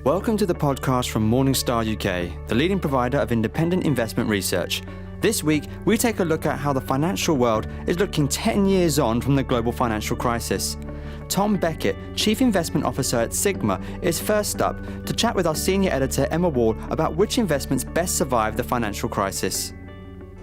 Welcome to the podcast from Morningstar UK, the leading provider of independent investment research. This week, we take a look at how the financial world is looking 10 years on from the global financial crisis. Tom Becket, Chief Investment Officer at Psigma, is first up to chat with our senior editor Emma Wall about which investments best survived the financial crisis.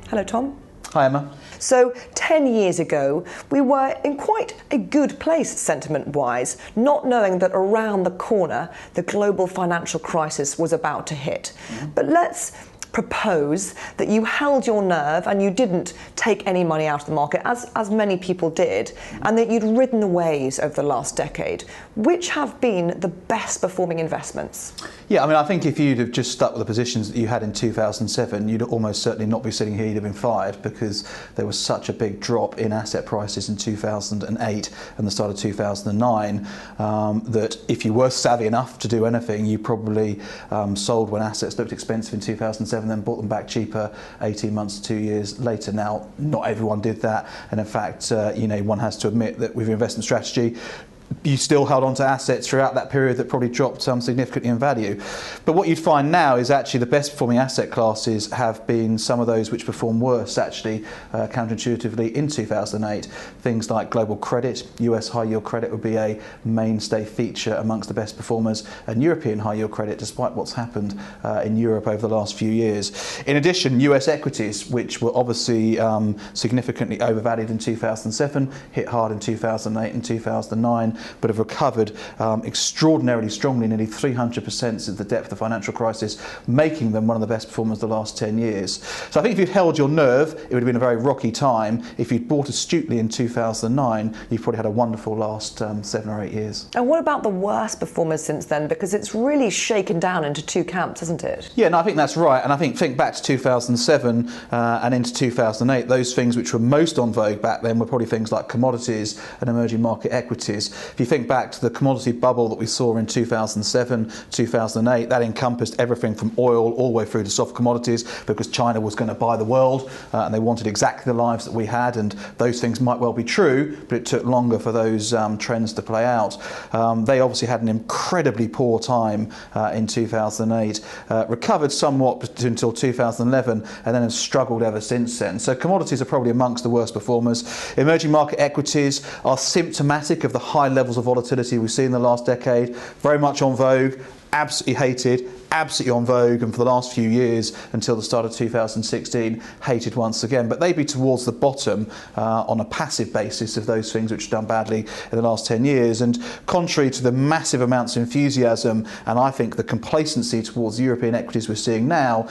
Hello, Tom. Hi, Emma. So 10 years ago, we were in quite a good place sentiment-wise, not knowing that around the corner, the global financial crisis was about to hit. But let's propose that you held your nerve and you didn't take any money out of the market, as many people did, and that you'd ridden the waves over the last decade. Which have been the best performing investments? Yeah, I mean, I think if you'd have just stuck with the positions that you had in 2007, you'd almost certainly not be sitting here, you'd have been fired, because there was such a big drop in asset prices in 2008 and the start of 2009 that if you were savvy enough to do anything, you probably sold when assets looked expensive in 2007, then bought them back cheaper 18 months to 2 years later. Now, not everyone did that, and in fact, one has to admit that with your investment strategy, you still held on to assets throughout that period that probably dropped significantly in value. But what you'd find now is actually the best performing asset classes have been some of those which perform worse, actually, counterintuitively, in 2008. Things like global credit, US high yield credit would be a mainstay feature amongst the best performers, and European high yield credit, despite what's happened in Europe over the last few years. In addition, US equities, which were obviously significantly overvalued in 2007, hit hard in 2008 and 2009, but have recovered extraordinarily strongly, nearly 300% since the depth of the financial crisis, making them one of the best performers the last 10 years. So I think if you'd held your nerve, it would have been a very rocky time. If you'd bought astutely in 2009, you've probably had a wonderful last 7 or 8 years. And what about the worst performers since then? Because it's really shaken down into two camps, hasn't it? Yeah, no, I think that's right. And I think back to 2007 and into 2008, those things which were most on vogue back then were probably things like commodities and emerging market equities. If you think back to the commodity bubble that we saw in 2007, 2008, that encompassed everything from oil all the way through to soft commodities, because China was going to buy the world and they wanted exactly the lives that we had, and those things might well be true, but it took longer for those trends to play out. They obviously had an incredibly poor time in 2008, recovered somewhat until 2011, and then have struggled ever since then. So commodities are probably amongst the worst performers. Emerging market equities are symptomatic of the high levels of volatility we've seen in the last decade, very much on vogue, absolutely hated, absolutely on vogue, and for the last few years until the start of 2016 hated once again. But they'd be towards the bottom on a passive basis of those things which have done badly in the last 10 years. And contrary to the massive amounts of enthusiasm and I think the complacency towards European equities we're seeing now,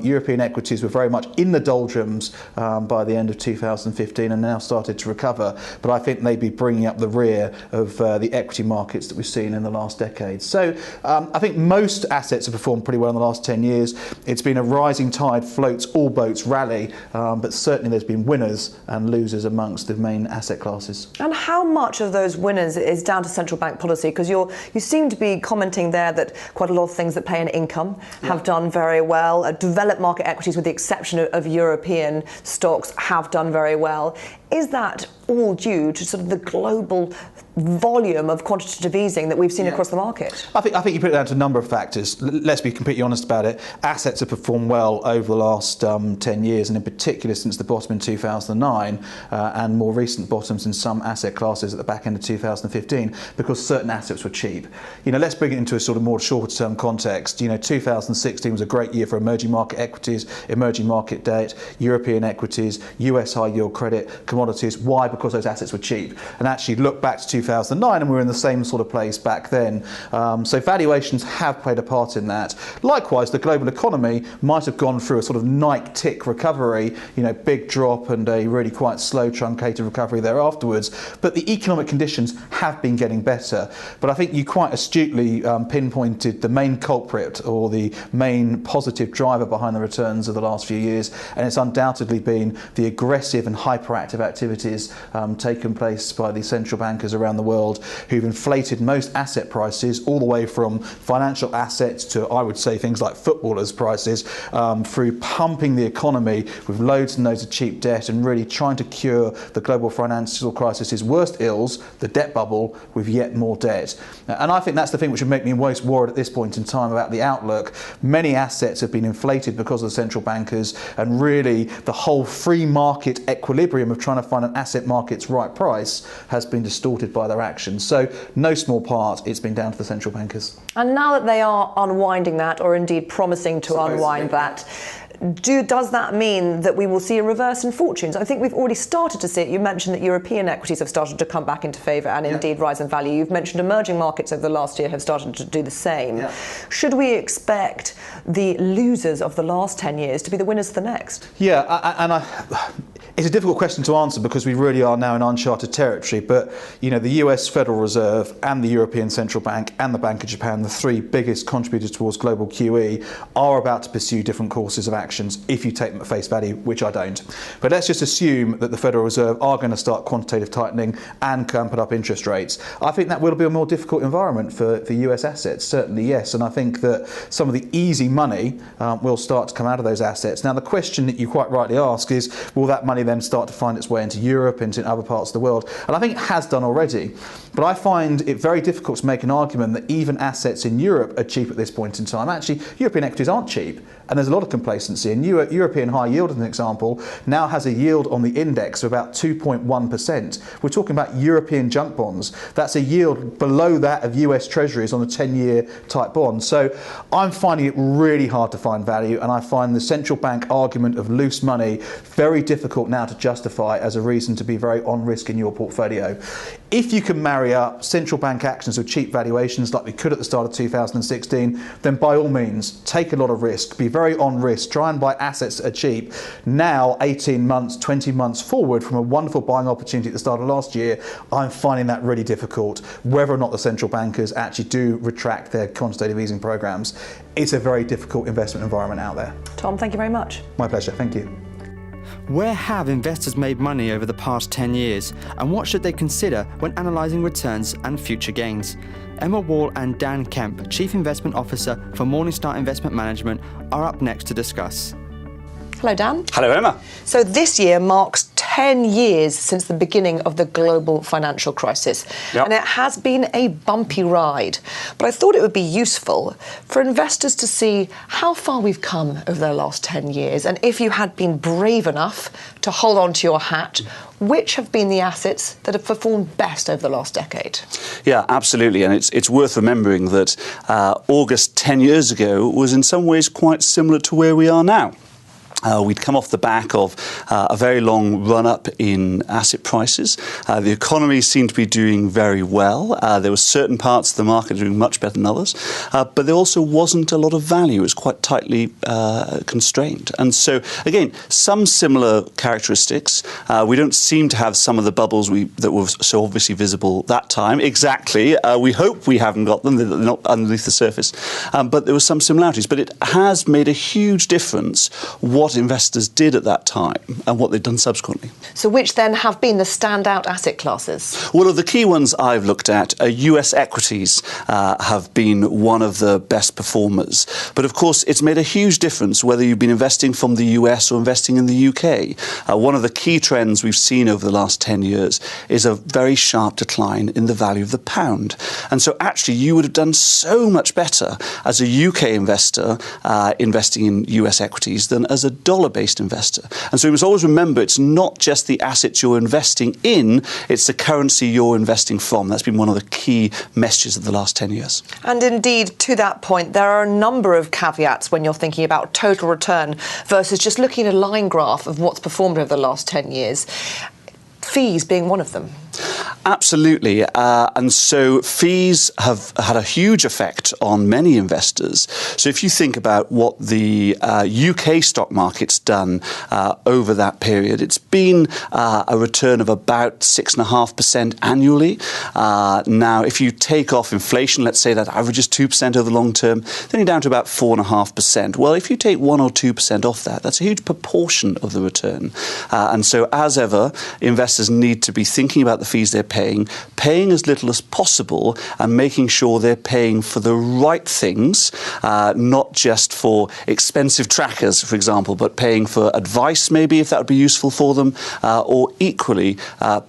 European equities were very much in the doldrums by the end of 2015 and now started to recover. But I think they'd be bringing up the rear of the equity markets that we've seen in the last decade. So I think most assets have performed pretty well in the last 10 years. It's been a rising tide floats all boats rally, but certainly there's been winners and losers amongst the main asset classes. And how much of those winners is down to central bank policy? Because you seem to be commenting there that quite a lot of things that pay an income have done very well. Developed market equities, with the exception of European stocks, have done very well. Is that all due to sort of the global volume of quantitative easing that we've seen across the market? I think you put it down to a number of factors. Let's be completely honest about it. Assets have performed well over the last 10 years, and in particular since the bottom in 2009 and more recent bottoms in some asset classes at the back end of 2015, because certain assets were cheap. Let's bring it into a sort of more shorter term context. 2016 was a great year for emerging market equities, emerging market debt, European equities, US high yield credit, commodities. Why? Because those assets were cheap. And actually look back to 2009 and we were in the same sort of place back then. So valuations have played a part in that. Likewise, the global economy might have gone through a sort of Nike tick recovery, big drop and a really quite slow truncated recovery there afterwards. But the economic conditions have been getting better. But I think you quite astutely pinpointed the main culprit or the main positive driver behind the returns of the last few years, and it's undoubtedly been the aggressive and hyperactive activities taken place by the central bankers around the world, who've inflated most asset prices, all the way from financial assets to, I would say, things like footballers' prices, through pumping the economy with loads and loads of cheap debt and really trying to cure the global financial crisis's worst ills, the debt bubble, with yet more debt. And I think that's the thing which would make me most worried at this point in time about the outlook. Many assets have been inflated because of the central bankers, and really the whole free market equilibrium of trying to find an asset market's right price has been distorted by their actions. So no small part, it's been down to the central bankers. And now that they are unwinding that, or indeed promising to unwind that, does that mean that we will see a reverse in fortunes? I think we've already started to see it. You mentioned that European equities have started to come back into favour and indeed rise in value. You've mentioned emerging markets over the last year have started to do the same. Yeah. Should we expect the losers of the last 10 years to be the winners of the next? Yeah, it's a difficult question to answer because we really are now in uncharted territory. But, you know, the US Federal Reserve and the European Central Bank and the Bank of Japan, the three biggest contributors towards global QE, are about to pursue different courses of actions if you take them at face value, which I don't. But let's just assume that the Federal Reserve are going to start quantitative tightening and can put up interest rates. I think that will be a more difficult environment for US assets, certainly yes. And I think that some of the easy money will start to come out of those assets. Now, the question that you quite rightly ask is, will that money then start to find its way into Europe, into other parts of the world? And I think it has done already. But I find it very difficult to make an argument that even assets in Europe are cheap at this point in time. Actually, European equities aren't cheap, and there's a lot of complacency. And European high yield, as an example, now has a yield on the index of about 2.1%. We're talking about European junk bonds. That's a yield below that of US Treasuries on a 10-year type bond. So I'm finding it really hard to find value, and I find the central bank argument of loose money very difficult now to justify as a reason to be very on risk in your portfolio. If you can marry up central bank actions with cheap valuations like we could at the start of 2016, then by all means, take a lot of risk, be very on risk, try and buy assets that are cheap. Now, 18 months, 20 months forward from a wonderful buying opportunity at the start of last year, I'm finding that really difficult. Whether or not the central bankers actually do retract their quantitative easing programs, it's a very difficult investment environment out there. Tom, thank you very much. My pleasure, thank you. Where have investors made money over the past 10 years, and what should they consider when analysing returns and future gains? Emma Wall and Dan Kemp, Chief Investment Officer for Morningstar Investment Management, are up next to discuss. Hello, Dan. Hello, Emma. So this year marks 10 years since the beginning of the global financial crisis. Yep. And it has been a bumpy ride. But I thought it would be useful for investors to see how far we've come over the last 10 years. And if you had been brave enough to hold on to your hat, which have been the assets that have performed best over the last decade? Yeah, absolutely. And it's worth remembering that August 10 years ago was in some ways quite similar to where we are now. We'd come off the back of a very long run-up in asset prices. The economy seemed to be doing very well. There were certain parts of the market doing much better than others. But there also wasn't a lot of value. It was quite tightly constrained. And so, again, some similar characteristics. We don't seem to have some of the bubbles that were so obviously visible that time. Exactly. We hope we haven't got them. They're not underneath the surface. But there were some similarities. But it has made a huge difference what investors did at that time and what they've done subsequently. So which then have been the standout asset classes? Well, of the key ones I've looked at, US equities have been one of the best performers. But of course, it's made a huge difference whether you've been investing from the US or investing in the UK. One of the key trends we've seen over the last 10 years is a very sharp decline in the value of the pound. And so actually, you would have done so much better as a UK investor investing in US equities than as a dollar-based investor. And so we must always remember it's not just the assets you're investing in, it's the currency you're investing from. That's been one of the key messages of the last 10 years. And indeed, to that point, there are a number of caveats when you're thinking about total return versus just looking at a line graph of what's performed over the last 10 years. Fees being one of them. Absolutely. And so fees have had a huge effect on many investors. So if you think about what the UK stock market's done over that period, it's been a return of about 6.5% annually. Now, if you take off inflation, let's say that averages 2% over the long term, then you're down to about 4.5%. Well, if you take 1 or 2% off that, that's a huge proportion of the return. And so, as ever, investors need to be thinking about the fees they're paying as little as possible, and making sure they're paying for the right things, not just for expensive trackers, for example, but paying for advice, maybe, if that would be useful for them, or equally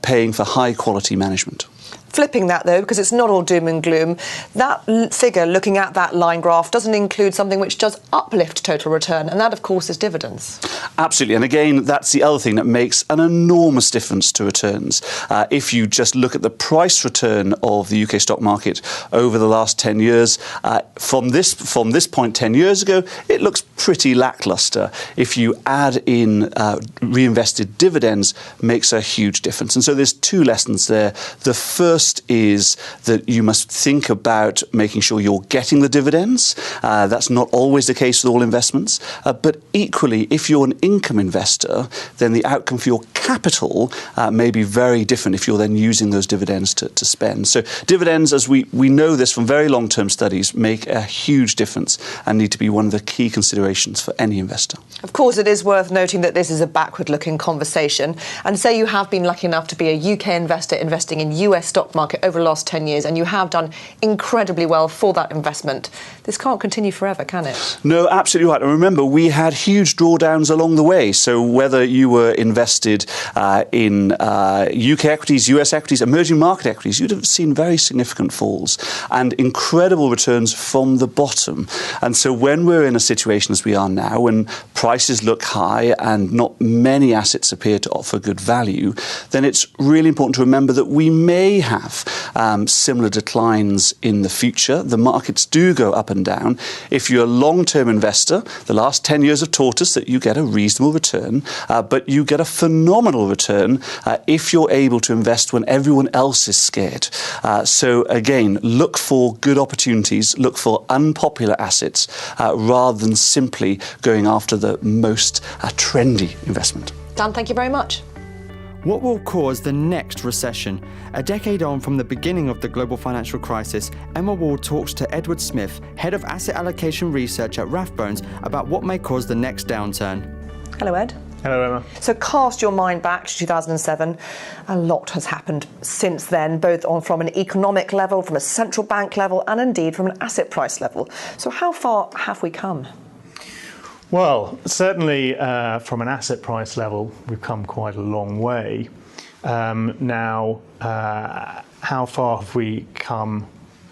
paying for high quality management. Flipping that, though, because it's not all doom and gloom, that figure, looking at that line graph, doesn't include something which does uplift total return, and that, of course, is dividends. Absolutely. And again, that's the other thing that makes an enormous difference to returns. If you just look at the price return of the UK stock market over the last 10 years, from this point 10 years ago, it looks pretty lackluster. If you add in reinvested dividends, makes a huge difference. And so there's two lessons there. The first is that you must think about making sure you're getting the dividends. That's not always the case with all investments. But equally, if you're an income investor, then the outcome for your capital may be very different if you're then using those dividends to spend. So dividends, as we know this from very long-term studies, make a huge difference and need to be one of the key considerations for any investor. Of course, it is worth noting that this is a backward-looking conversation. And say you have been lucky enough to be a UK investor investing in US stock market over the last 10 years, and you have done incredibly well for that investment. This can't continue forever, can it? No, absolutely right. And remember, we had huge drawdowns along the way. So whether you were invested in UK equities, US equities, emerging market equities, you'd have seen very significant falls and incredible returns from the bottom. And so when we're in a situation as we are now, when prices look high and not many assets appear to offer good value, then it's really important to remember that we may have similar declines in the future. The markets do go up and down. If you're a long-term investor, the last 10 years have taught us that you get a reasonable return, but you get a phenomenal return if you're able to invest when everyone else is scared. So again, look for good opportunities, look for unpopular assets, rather than simply going after the most trendy investment. Dan, thank you very much. What will cause the next recession? A decade on from the beginning of the global financial crisis, Emma Ward talks to Edward Smith, head of Asset Allocation Research at Rathbones, about what may cause the next downturn. Hello, Ed. Hello, Emma. So cast your mind back to 2007. A lot has happened since then, both from an economic level, from a central bank level, and indeed from an asset price level. So how far have we come? Well, certainly from an asset price level, we've come quite a long way. Now, how far have we come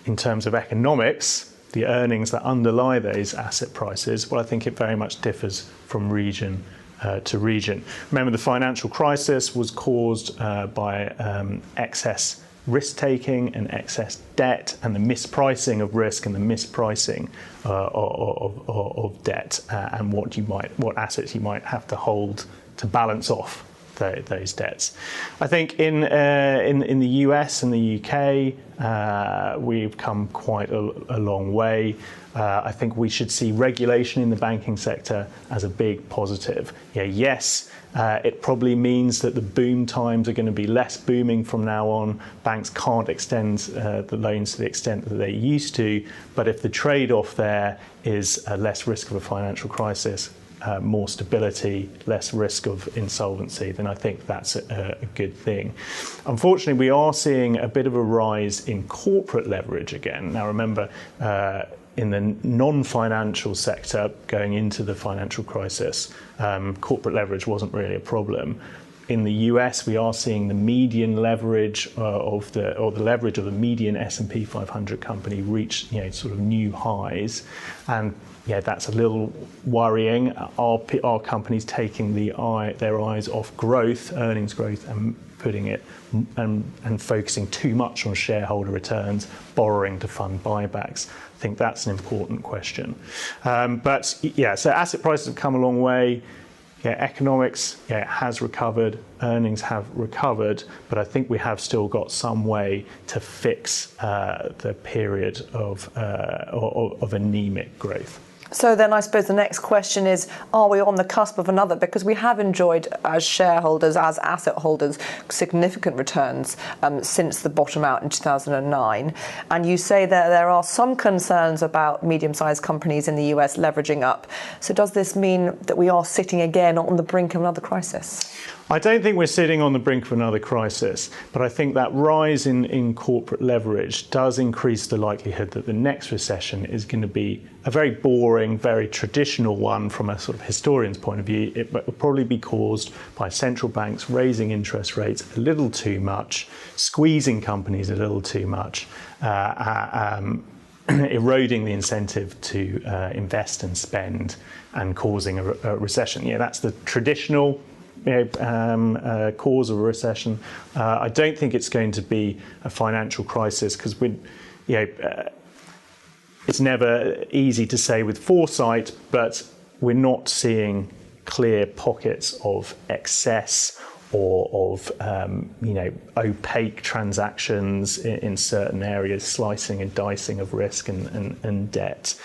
in terms of economics, the earnings that underlie those asset prices? Well, I think it very much differs from region to region. Remember, the financial crisis was caused by excess risk-taking and excess debt, and the mispricing of risk and the mispricing of debt, and what assets you might have to hold to balance off those debts. I think in the US and the UK, we've come quite a long way. I think we should see regulation in the banking sector as a big positive. Yes, it probably means that the boom times are going to be less booming from now on. Banks can't extend the loans to the extent that they used to, but if the trade-off there is less risk of a financial crisis, more stability, less risk of insolvency, then I think that's a good thing. Unfortunately, we are seeing a bit of a rise in corporate leverage again. Now remember, in the non-financial sector going into the financial crisis, corporate leverage wasn't really a problem. In the US, we are seeing the median leverage the leverage of the median S&P 500 company reach sort of new highs, and that's a little worrying. Are companies taking their eyes off growth, earnings growth, and putting it and focusing too much on shareholder returns, borrowing to fund buybacks? I think that's an important question. So asset prices have come a long way. economics has recovered, earnings have recovered, but I think we have still got some way to fix the period of anemic growth. So then I suppose the next question is, are we on the cusp of another? Because we have enjoyed, as shareholders, as asset holders, significant returns since the bottom out in 2009. And you say that there are some concerns about medium-sized companies in the US leveraging up. So does this mean that we are sitting again on the brink of another crisis? I don't think we're sitting on the brink of another crisis, but I think that rise in corporate leverage does increase the likelihood that the next recession is going to be a very boring, very traditional one from a sort of historian's point of view. It will probably be caused by central banks raising interest rates a little too much, squeezing companies a little too much, eroding the incentive to invest and spend, and causing a recession. That's the traditional cause of a recession. I don't think it's going to be a financial crisis, because it's never easy to say with foresight, but we're not seeing clear pockets of excess or of opaque transactions in certain areas, slicing and dicing of risk and debt.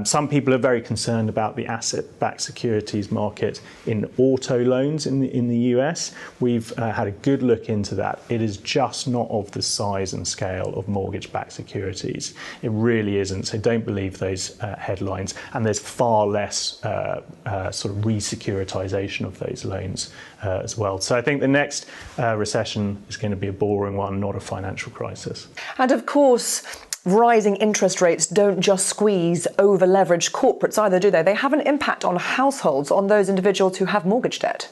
Some people are very concerned about the asset-backed securities market in auto loans in the US. We've had a good look into that. It is just not of the size and scale of mortgage-backed securities. It really isn't. So don't believe those headlines. And there's far less sort of re-securitization of those loans as well. So I think the next recession is going to be a boring one, not a financial crisis. And of course, rising interest rates don't just squeeze over-leveraged corporates either, do they? They have an impact on households, on those individuals who have mortgage debt.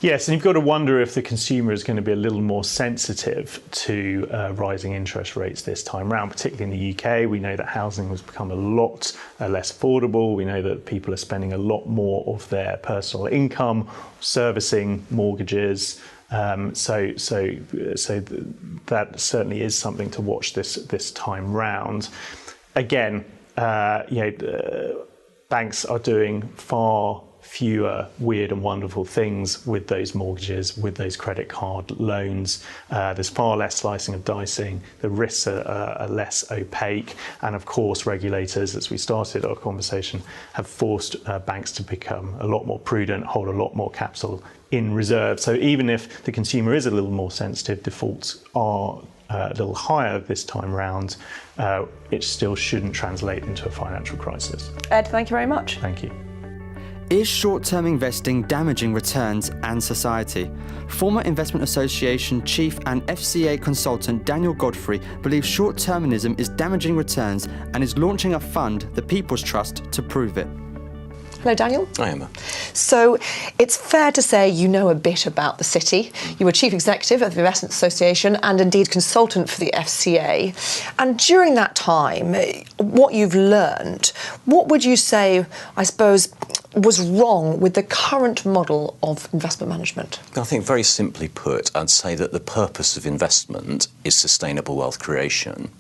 Yes, and you've got to wonder if the consumer is going to be a little more sensitive to rising interest rates this time round, particularly in the UK. We know that housing has become a lot less affordable. We know that people are spending a lot more of their personal income servicing mortgages. So that certainly is something to watch this time round. Again, banks are doing far fewer weird and wonderful things with those mortgages, with those credit card loans. There's far less slicing and dicing. The risks are less opaque. And of course, regulators, as we started our conversation, have forced banks to become a lot more prudent, hold a lot more capital in reserve. So even if the consumer is a little more sensitive, defaults are a little higher this time round, it still shouldn't translate into a financial crisis. Ed, thank you very much. Thank you. Is short-term investing damaging returns and society? Former Investment Association Chief and FCA consultant Daniel Godfrey believes short-termism is damaging returns and is launching a fund, the People's Trust, to prove it. Hello, Daniel. Hi, Emma. So it's fair to say you know a bit about the city. You were Chief Executive of the Investment Association and indeed consultant for the FCA. And during that time, what you've learned, what would you say, I suppose, was wrong with the current model of investment management? I think very simply put, I'd say that the purpose of investment is sustainable wealth creation,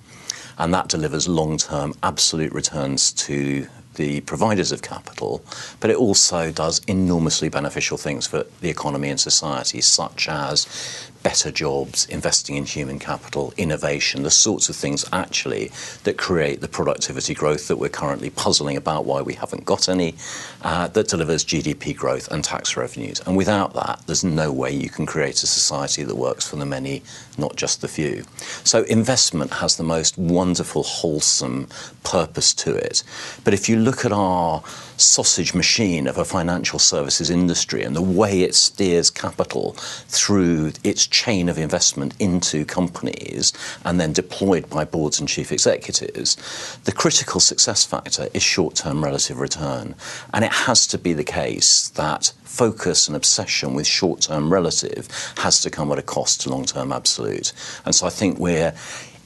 and that delivers long-term absolute returns to the providers of capital, but it also does enormously beneficial things for the economy and society, such as better jobs, investing in human capital, innovation, the sorts of things actually that create the productivity growth that we're currently puzzling about why we haven't got any, that delivers GDP growth and tax revenues. And without that, there's no way you can create a society that works for the many, not just the few. So investment has the most wonderful, wholesome purpose to it. But if you look at our sausage machine of a financial services industry and the way it steers capital through its chain of investment into companies and then deployed by boards and chief executives, the critical success factor is short-term relative return. And it has to be the case that focus and obsession with short-term relative has to come at a cost to long-term absolute. And so I think we're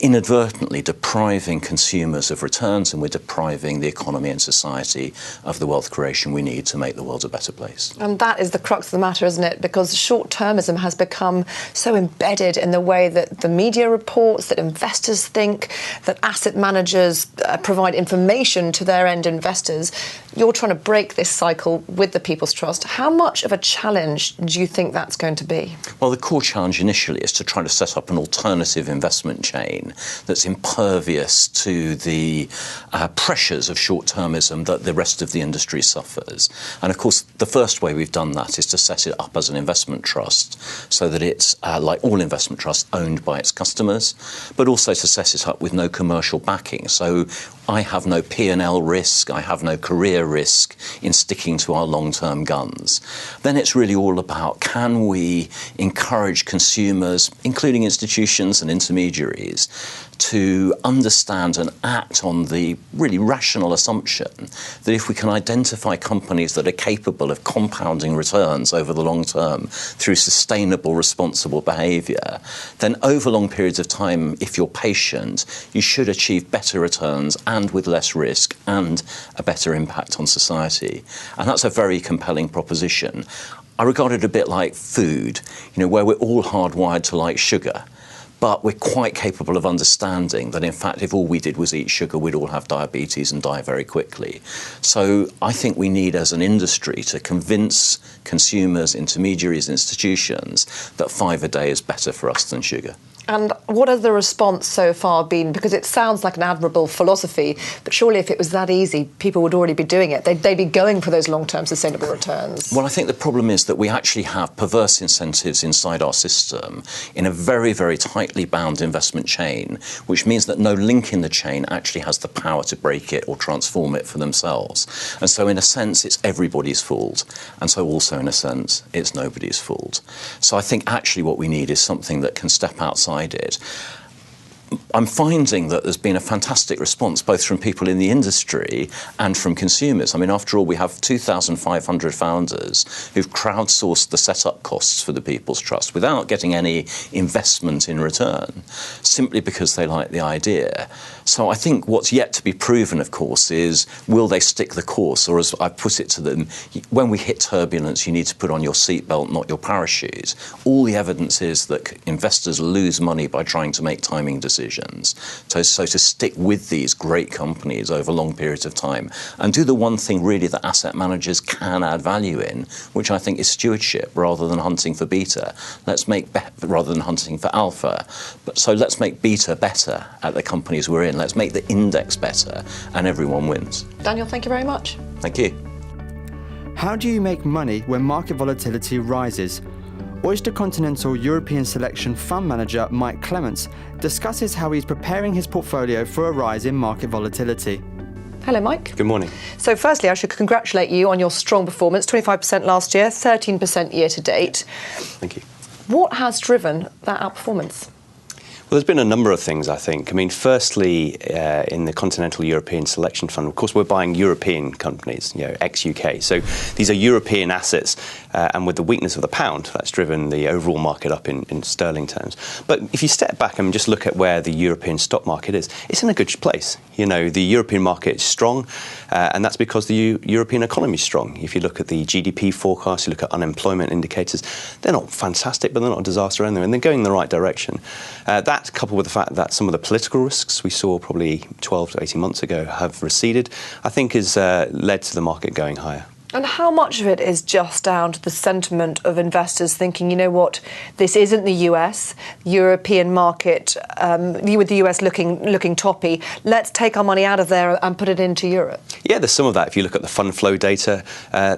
inadvertently depriving consumers of returns, and we're depriving the economy and society of the wealth creation we need to make the world a better place. And that is the crux of the matter, isn't it? Because short-termism has become so embedded in the way that the media reports, that investors think, that asset managers provide information to their end investors. You're trying to break this cycle with the People's Trust. How much of a challenge do you think that's going to be? Well, the core challenge initially is to try to set up an alternative investment chain that's impervious to the pressures of short-termism that the rest of the industry suffers. And of course, the first way we've done that is to set it up as an investment trust so that it's, like all investment trusts, owned by its customers, but also to set it up with no commercial backing. So I have no P&L risk, I have no career risk in sticking to our long-term guns. Then it's really all about, can we encourage consumers, including institutions and intermediaries, to understand and act on the really rational assumption that if we can identify companies that are capable of compounding returns over the long term through sustainable, responsible behaviour, then over long periods of time, if you're patient, you should achieve better returns and with less risk and a better impact on society. And that's a very compelling proposition. I regard it a bit like food, where we're all hardwired to like sugar. But we're quite capable of understanding that, in fact, if all we did was eat sugar, we'd all have diabetes and die very quickly. So I think we need, as an industry, to convince consumers, intermediaries, institutions that 5 a day is better for us than sugar. And what has the response so far been? Because it sounds like an admirable philosophy, but surely if it was that easy, people would already be doing it. They'd be going for those long-term sustainable returns. Well, I think the problem is that we actually have perverse incentives inside our system in a very, very tightly bound investment chain, which means that no link in the chain actually has the power to break it or transform it for themselves. And so in a sense, it's everybody's fault. And so also in a sense, it's nobody's fault. So I think actually what we need is something that can step outside it. I'm finding that there's been a fantastic response both from people in the industry and from consumers. I mean, after all, we have 2,500 founders who've crowdsourced the setup costs for the People's Trust without getting any investment in return, simply because they like the idea. So I think what's yet to be proven, of course, is will they stick the course? Or as I put it to them, when we hit turbulence, you need to put on your seatbelt, not your parachute. All the evidence is that investors lose money by trying to make timing decisions. So to stick with these great companies over long periods of time and do the one thing really that asset managers can add value in, which I think is stewardship rather than hunting for beta. Rather than hunting for alpha. So let's make beta better at the companies we're in. Let's make the index better and everyone wins. Daniel, thank you very much. Thank you. How do you make money when market volatility rises? Oyster Continental European Selection Fund Manager Mike Clements discusses how he's preparing his portfolio for a rise in market volatility. Hello, Mike. Good morning. So firstly, I should congratulate you on your strong performance, 25% last year, 13% year to date. Thank you. What has driven that outperformance? Well, there's been a number of things, I think. I mean, firstly, in the Continental European Selection Fund, of course, we're buying European companies, ex-UK. So these are European assets, and with the weakness of the pound, that's driven the overall market up in sterling terms. But if you step back and just look at where the European stock market is, it's in a good place. The European market is strong, and that's because the European economy is strong. If you look at the GDP forecast, you look at unemployment indicators, they're not fantastic, but they're not a disaster anyway, and they're going in the right direction. That, coupled with the fact that some of the political risks we saw probably 12 to 18 months ago have receded, I think has led to the market going higher. And how much of it is just down to the sentiment of investors thinking, you know what, this isn't the US, European market, with the US looking toppy, let's take our money out of there and put it into Europe? Yeah, there's some of that. If you look at the fund flow data,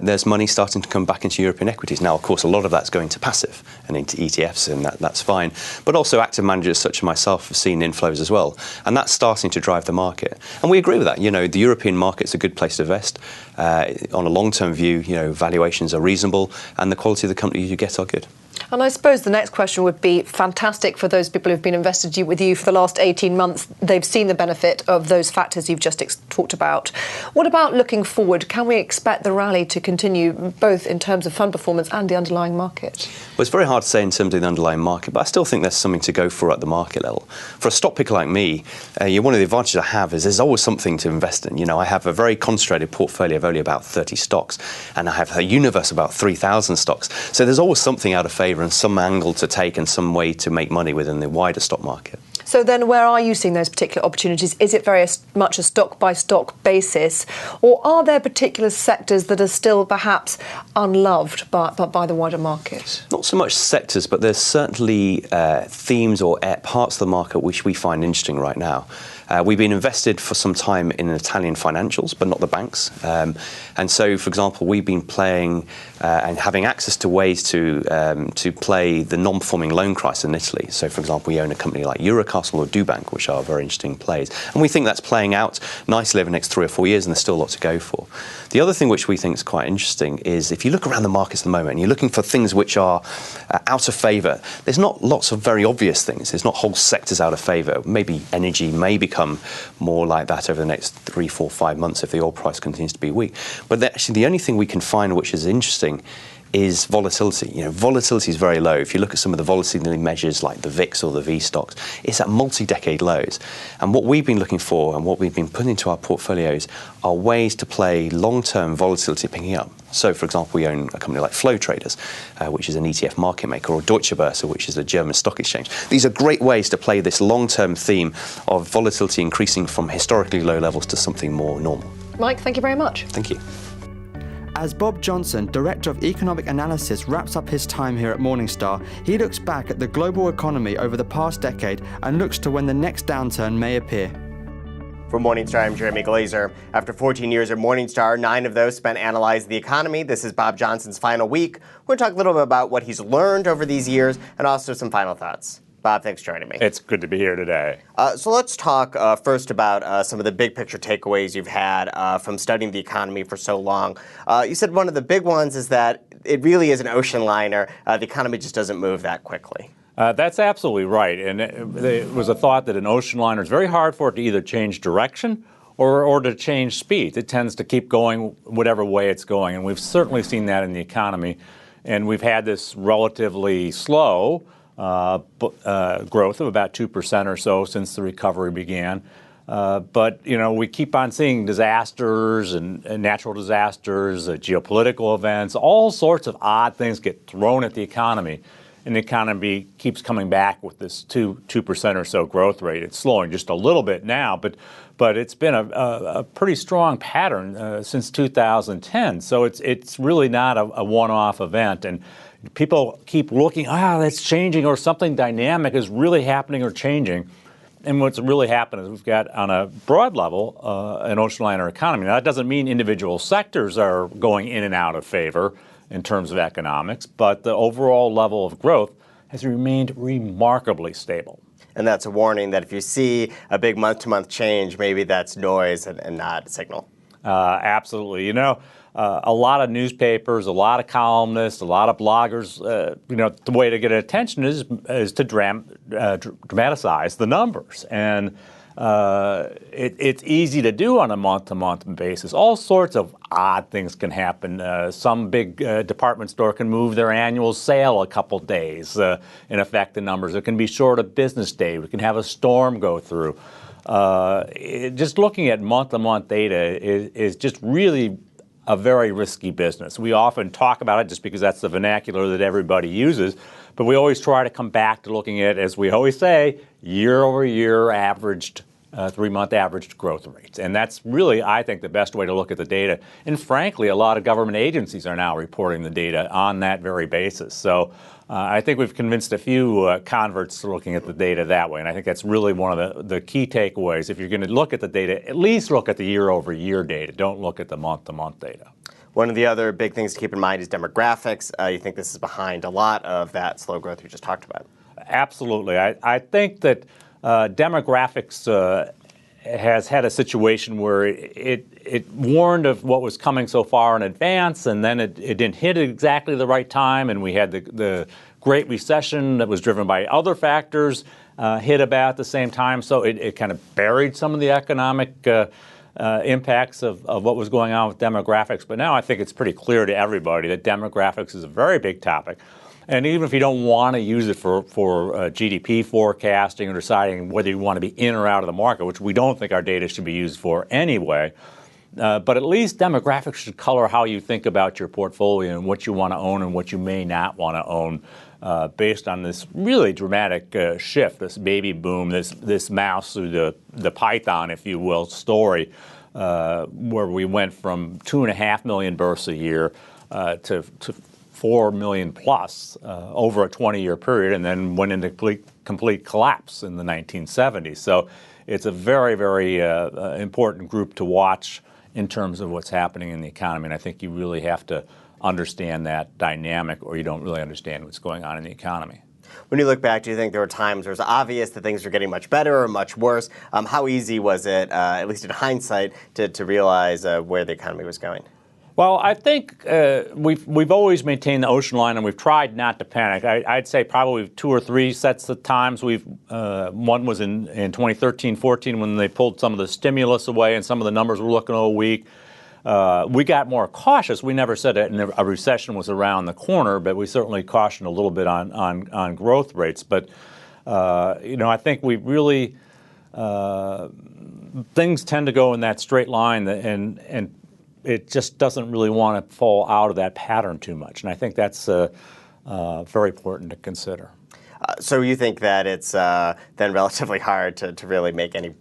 there's money starting to come back into European equities. Now, of course, a lot of that's going to passive and into ETFs, and that's fine. But also active managers such as myself have seen inflows as well. And that's starting to drive the market. And we agree with that. The European market's a good place to invest. On a long-term view, valuations are reasonable and the quality of the companies you get are good. And I suppose the next question would be fantastic for those people who've been invested with you for the last 18 months. They've seen the benefit of those factors you've just talked about. What about looking forward? Can we expect the rally to continue both in terms of fund performance and the underlying market? Well, it's very hard to say in terms of the underlying market, but I still think there's something to go for at the market level. For a stock picker like me, one of the advantages I have is there's always something to invest in. I have a very concentrated portfolio of only about 30 stocks, and I have a universe of about 3,000 stocks. So there's always something out of favour and some angle to take and some way to make money within the wider stock market. So then where are you seeing those particular opportunities? Is it very much a stock-by-stock basis, or are there particular sectors that are still perhaps unloved by the wider market? Not so much sectors, but there's certainly themes or parts of the market which we find interesting right now. We've been invested for some time in Italian financials, but not the banks. And so, for example, we've been playing and having access to ways to play the non-performing loan crisis in Italy. So, for example, we own a company like Eurocastle or Dubank, which are very interesting plays. And we think that's playing out nicely over the next 3 or 4 years, and there's still a lot to go for. The other thing which we think is quite interesting is if you look around the markets at the moment and you're looking for things which are out of favour, there's not lots of very obvious things. There's not whole sectors out of favour. Maybe energy may become more like that over the next 3, 4, 5 months if the oil price continues to be weak. But actually the only thing we can find which is interesting is volatility. Volatility is very low. If you look at some of the volatility measures like the VIX or the V stocks, it's at multi-decade lows. And what we've been looking for and what we've been putting into our portfolios are ways to play long-term volatility picking up. So, for example, we own a company like Flow Traders, which is an ETF market maker, or Deutsche Börse, which is a German stock exchange. These are great ways to play this long-term theme of volatility increasing from historically low levels to something more normal. Mike, thank you very much. Thank you. As Bob Johnson, Director of Economic Analysis, wraps up his time here at Morningstar, he looks back at the global economy over the past decade and looks to when the next downturn may appear. For Morningstar, I'm Jeremy Glazer. After 14 years at Morningstar, 9 of those spent analyzing the economy. This is Bob Johnson's final week. We're going to talk a little bit about what he's learned over these years and also some final thoughts. Bob, thanks for joining me. It's good to be here today. So let's talk first about some of the big picture takeaways you've had from studying the economy for so long. You said one of the big ones is that it really is an ocean liner. The economy just doesn't move that quickly. That's absolutely right. And it was a thought that an ocean liner is very hard for it to either change direction or to change speed. It tends to keep going whatever way it's going. And we've certainly seen that in the economy. And we've had this relatively slow growth of about 2% or so since the recovery began. But, we keep on seeing disasters and natural disasters, geopolitical events, all sorts of odd things get thrown at the economy. And the economy keeps coming back with this 2% or so growth rate. It's slowing just a little bit now, but it's been a pretty strong pattern since 2010. So it's really not a one-off event. And people keep looking, that's changing, or something dynamic is really happening or changing. And what's really happened is we've got, on a broad level, an ocean liner economy. Now, that doesn't mean individual sectors are going in and out of favor in terms of economics, but the overall level of growth has remained remarkably stable. And that's a warning that if you see a big month-to-month change, maybe that's noise and not a signal. Absolutely. A lot of newspapers, a lot of columnists, a lot of bloggers, the way to get attention is to dramatize the numbers. And it's easy to do on a month-to-month basis. All sorts of odd things can happen. Some big department store can move their annual sale a couple days and affect the numbers. It can be short a business day. We can have a storm go through. Just looking at month-to-month data is just really a very risky business. We often talk about it just because that's the vernacular that everybody uses, but we always try to come back to looking at, as we always say, year-over-year averaged, 3-month averaged growth rates. And that's really, I think, the best way to look at the data. And frankly, a lot of government agencies are now reporting the data on that very basis. So I think we've convinced a few converts to looking at the data that way. And I think that's really one of the key takeaways. If you're going to look at the data, at least look at the year-over-year data. Don't look at the month-to-month data. One of the other big things to keep in mind is demographics. You think this is behind a lot of that slow growth you just talked about? Absolutely. I think that demographics has had a situation where it warned of what was coming so far in advance, and then it didn't hit at exactly the right time, and we had the Great Recession that was driven by other factors hit about the same time, so it kind of buried some of the economic impacts of what was going on with demographics. But now I think it's pretty clear to everybody that demographics is a very big topic. And even if you don't want to use it for GDP forecasting or deciding whether you want to be in or out of the market, which we don't think our data should be used for anyway, but at least demographics should color how you think about your portfolio and what you want to own and what you may not want to own based on this really dramatic shift, this baby boom, this mouse through the python, if you will, story, where we went from 2.5 million births a year to 4 million plus over a 20-year period, and then went into complete collapse in the 1970s. So it's a very, very important group to watch in terms of what's happening in the economy. And I think you really have to understand that dynamic, or you don't really understand what's going on in the economy. When you look back, do you think there were times where it was obvious that things were getting much better or much worse? How easy was it, at least in hindsight, to realize where the economy was going? Well, I think we've always maintained the ocean line, and we've tried not to panic. I'd say probably 2 or 3 sets of times. One was in 2013-14 when they pulled some of the stimulus away, and some of the numbers were looking a little weak. We got more cautious. We never said that a recession was around the corner, but we certainly cautioned a little bit on growth rates. But I think we really things tend to go in that straight line, and it just doesn't really want to fall out of that pattern too much. And I think that's very important to consider. So you think that it's then relatively hard to really make any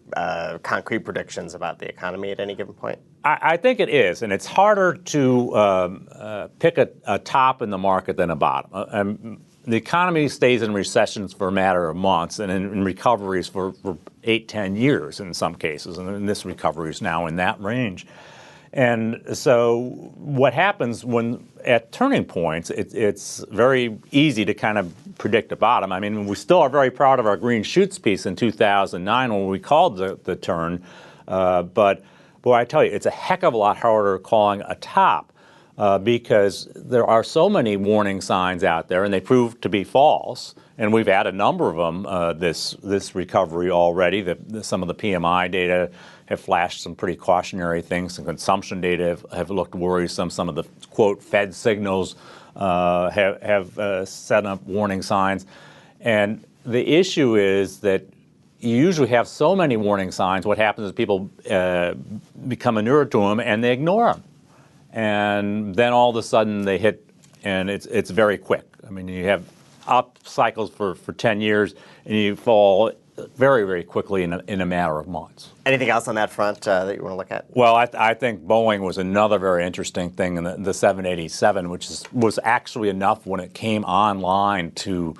concrete predictions about the economy at any given point? I think it is, and it's harder to pick a top in the market than a bottom. The economy stays in recessions for a matter of months, and in recoveries for 8-10 years in some cases, and this recovery is now in that range. And so what happens when at turning points, it's very easy to kind of predict a bottom. I mean, we still are very proud of our green shoots piece in 2009 when we called the turn. But boy, I tell you, it's a heck of a lot harder calling a top because there are so many warning signs out there, and they prove to be false. And we've had a number of them this recovery already. Some of the PMI data have flashed some pretty cautionary things. Some consumption data have looked worrisome. Some of the, quote, Fed signals have set up warning signs. And the issue is that you usually have so many warning signs. What happens is people become inured to them and they ignore them. And then all of a sudden they hit, and it's very quick. I mean, you have up cycles for 10 years, and you fall very, very quickly in a matter of months. Anything else on that front that you want to look at? Well, I think Boeing was another very interesting thing in the 787, which was actually enough when it came online to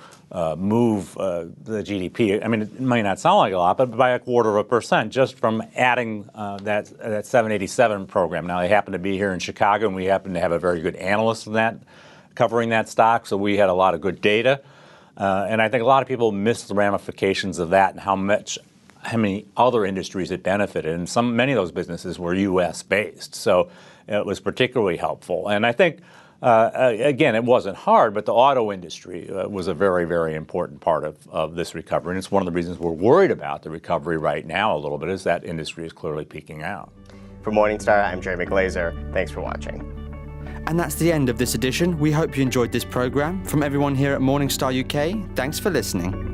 move the GDP. I mean, it may not sound like a lot, but by 0.25% just from adding that 787 program. Now, they happen to be here in Chicago, and we happen to have a very good analyst in that, covering that stock, so we had a lot of good data. And I think a lot of people missed the ramifications of that and how many other industries it benefited. And many of those businesses were U.S. based, so it was particularly helpful. And I think, again, it wasn't hard, but the auto industry was a very, very important part of this recovery. And it's one of the reasons we're worried about the recovery right now a little bit, is that industry is clearly peaking out. For Morningstar, I'm Jeremy Glazer. Thanks for watching. And that's the end of this edition. We hope you enjoyed this program. From everyone here at Morningstar UK, thanks for listening.